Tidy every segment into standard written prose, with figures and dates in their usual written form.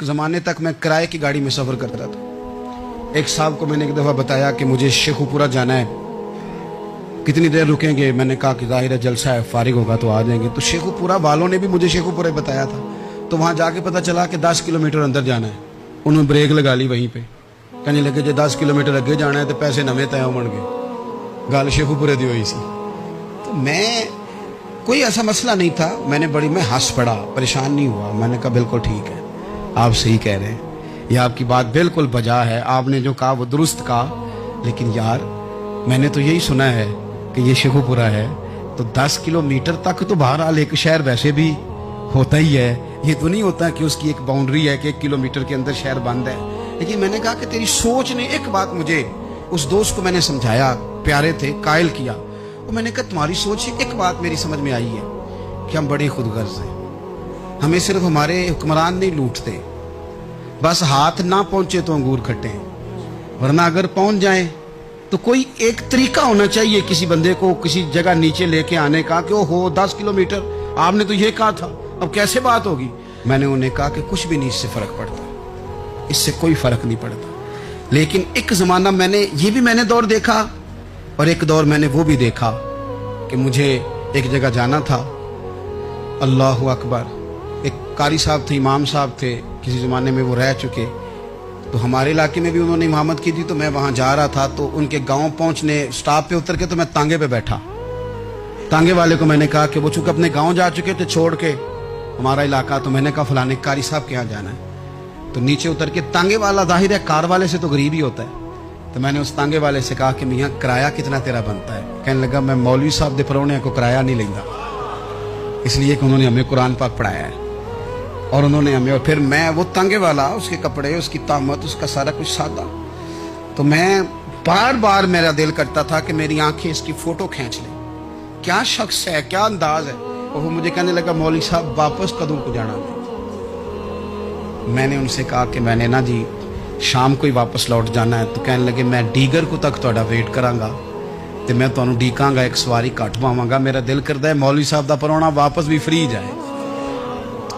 ज़माने तक मैं किराए की गाड़ी में सफ़र करता था। एक साहब को मैंने एक दफ़ा बताया कि मुझे शेखुपुरा जाना है, कितनी देर रुकेंगे? मैंने कहा कि ज़ाहिर है जलसा है, फारिग होगा तो आ जाएंगे। तो शेखुपुरा वालों ने भी मुझे शेखुपुरा बताया था, तो वहाँ जाके पता चला कि 10 किलोमीटर अंदर जाना है। उन्होंने ब्रेक लगा ली वहीं पे, कहने लगे जो 10 किलोमीटर अगे जाना है तो पैसे नवे तय होण गए। गल शेखुपुरे दी हुई सी। तो मैं कोई ऐसा मसला नहीं था, मैं हंस पड़ा, परेशान नहीं हुआ। मैंने कहा बिल्कुल ठीक है, आप सही कह रहे हैं, ये आपकी बात बिल्कुल बजा है, आपने जो कहा वो दुरुस्त कहा। लेकिन यार मैंने तो यही सुना है कि ये शेखुपुरा है, तो 10 किलोमीटर तक तो बहरहाल एक शहर वैसे भी होता ही है। ये तो नहीं होता कि उसकी एक बाउंड्री है कि 1 किलोमीटर के अंदर शहर बंद है। लेकिन मैंने कहा कि तेरी सोच ने एक बात मुझे, उस दोस्त को मैंने समझाया, प्यारे थे, कायल किया। और मैंने कहा तुम्हारी सोच से एक बात मेरी समझ में आई है कि हम बड़े खुदगर्ज हैं। हमें सिर्फ हमारे हुक्मरान नहीं लूटते, बस हाथ ना पहुंचे तो अंगूर खट्टे हैं, वरना अगर पहुंच जाए तो कोई एक तरीका होना चाहिए किसी बंदे को किसी जगह नीचे लेके आने का कि ओ हो 10 किलोमीटर आपने तो ये कहा था, अब कैसे बात होगी? मैंने उन्हें कहा कि कुछ भी नहीं इससे फर्क पड़ता, इससे कोई फर्क नहीं पड़ता। लेकिन एक जमाना मैंने दौर देखा, और एक दौर मैंने वो भी देखा कि मुझे एक जगह जाना था। अल्लाहु अकबर। एक कारी साहब थे, इमाम साहब थे, किसी ज़माने में वो रह चुके, तो हमारे इलाके में भी उन्होंने इमामत की थी। तो मैं वहाँ जा रहा था, तो उनके गांव पहुँचने स्टॉप पे उतर के तो मैं तांगे पे बैठा। तांगे वाले को मैंने कहा कि वो चूँकि अपने गाँव जा चुके थे छोड़ के हमारा इलाका, तो मैंने कहा फलाने कारी साहब के यहाँ जाना है। तो नीचे उतर के तांगे वाला, जाहिर है कार वाले से तो गरीब ही होता है, तो मैंने उस तांगे वाले से कहा कि मियाँ किराया कितना तेरा बनता है? कहने लगा मैं मौलवी साहब दे परौने को किराया नहीं लेंदा, इसलिए कि उन्होंने हमें कुरान पाक पढ़ाया है और उन्होंने हमें। और फिर मैं वो तांगे वाला, उसके कपड़े, उसकी तामत, उसका सारा कुछ सादा, तो मैं बार बार मेरा दिल करता था कि मेरी आंखें इसकी फोटो खींच लें, क्या शख्स है, क्या अंदाज है। और वो मुझे कहने लगा मौलवी साहब वापस कदों को जाना है? मैंने उनसे कहा कि मैंने ना जी शाम को ही वापस लौट जाना है। तो कहने लगे मैं डीगर को तक तुहाडा वेट करांगा ते मैं तुहानू डीकांगा, एक सवारी घट पावांगा। मेरा दिल करता है मौलवी साहब दा परौना वापस भी फ्री जाए।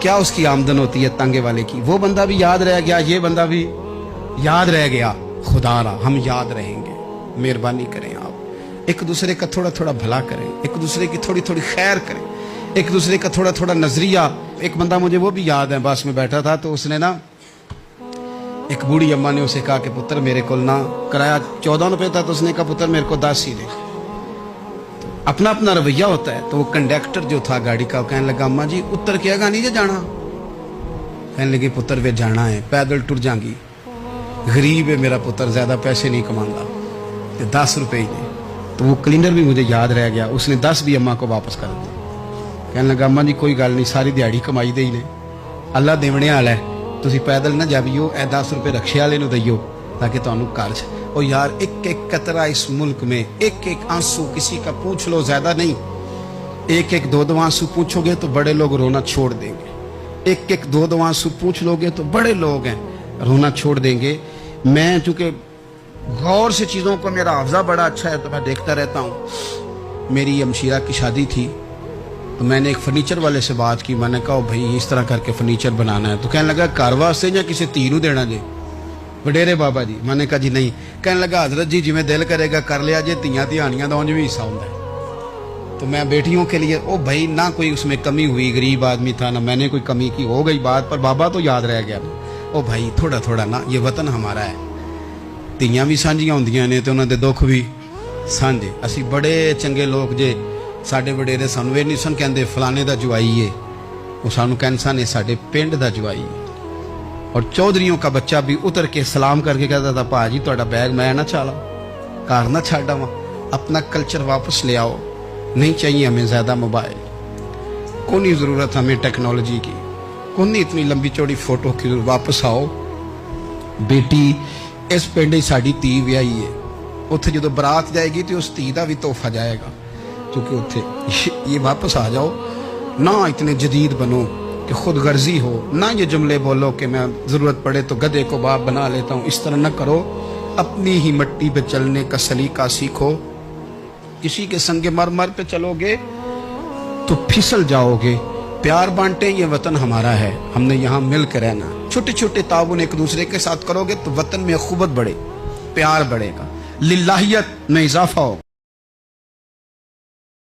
क्या उसकी आमदन होती है तांगे वाले की? वो बंदा भी याद रह गया, ये बंदा भी याद रह गया। खुदा रा हम याद रहेंगे। मेहरबानी करें आप, एक दूसरे का थोड़ा थोड़ा भला करें, एक दूसरे की थोड़ी थोड़ी खैर करें, एक दूसरे का थोड़ा थोड़ा नजरिया। एक बंदा मुझे वो भी याद है, बस में बैठा था, तो उसने ना, एक बूढ़ी अम्मा ने उसे कहा कि पुत्र मेरे को ना किराया 14 रुपए था, तो उसने कहा पुत्र मेरे को 10 ही दे। तो अपना अपना रवैया होता है। तो वो कंडक्टर जो था गाड़ी का, कहने लगा अम्मा जी उतर के आगा नहीं जे जाना? कहने लगी पुत्र वे जाना है, पैदल टुर जाएंगी, गरीब है मेरा पुत्र, ज्यादा पैसे नहीं कमांगा, तो 10 रुपए ही दे। तो वो क्लीनर भी मुझे याद रह गया, उसने 10 भी अम्मा को वापस कर दिया। कहने लगा अम्मा जी कोई गल नहीं, सारी दिहाड़ी कमाई दे ही ने, अल्लाह देवने वाला है, तुसी पैदल ना जावियो, ए 10 रुपए रक्शे वाले नूं दईयो ताकि तुहानू घर च। और यार एक एक कतरा इस मुल्क में, एक एक आंसू किसी का पूछ लो, ज्यादा नहीं, एक एक दो दो आंसू पूछोगे तो बड़े लोग रोना छोड़ देंगे। एक एक दो दो आंसू पूछ लोगे तो बड़े लोग हैं रोना छोड़ देंगे। मैं चूंकि गौर से चीज़ों को, मेरा हाफजा बड़ा अच्छा है तो मैं देखता रहता हूँ। मेरी अमशीरा की शादी थी, तो मैंने एक फर्नीचर वाले से बात की। मैंने कहा भाई इस तरह करके फर्नीचर बनाना है। तो कहने लगा घर वास्ते या किसी धी नूं देना जी? वडेरे बाबा जी। मैंने कहा जी नहीं। कहने लगा हजरत जी जिवें दिल करेगा कर लिया जे, धीयां धियानियां दा उंज भी हिस्सा होंदा है। तो मैं बेटियों के लिए, ओ भाई ना कोई उसमें कमी हुई, गरीब आदमी था ना मैंने कोई कमी की, हो गई बात, पर बाबा तो याद रह गया। ओ भाई थोड़ा थोड़ा ना, ये वतन हमारा है, धीयां भी सांझियां होंदियां ने ते उन्हां दे दुख भी सांझे। असी बड़े चंगे लोग जे, साडे वडेरे सानू नहीं सन कहते फलाने दा जवाई है, वो सानू कहते सन साडे पिंड दा जवाई है। और चौधरियों का बच्चा भी उतर के सलाम करके कहता था भाजी तुहाडा बैग मैं ना चाला, घर ना छाड़ा वहाँ, अपना कल्चर वापस ले आओ। नहीं चाहिए हमें ज़्यादा मोबाइल, कौन ही ज़रूरत हमें टेक्नोलॉजी की, कौन नहीं इतनी लंबी चौड़ी फोटो की, वापस आओ। बेटी इस पिंड ही साडी धी विआही है, उत्थे जो बरात जाएगी तो उस धी का भी तोहफा जाएगा, क्योंकि उत्थे ये वापस आ जाओ ना, इतने जदीद बनो कि खुद गर्जी हो ना, ये जुमले बोलो कि मैं ज़रूरत पड़े तो गधे को बाप बना लेता हूँ, इस तरह न करो। अपनी ही मिट्टी पे चलने का सलीका सीखो। किसी के संगे मर पे चलोगे तो फिसल जाओगे। प्यार बांटे, ये वतन हमारा है, हमने यहाँ मिल कर रहना। چھوٹے چھوٹے تعاون ایک دوسرے کے ساتھ کرو گے تو وطن میں اخوت بڑھے، پیار بڑھے گا، للہیت میں اضافہ ہوگا۔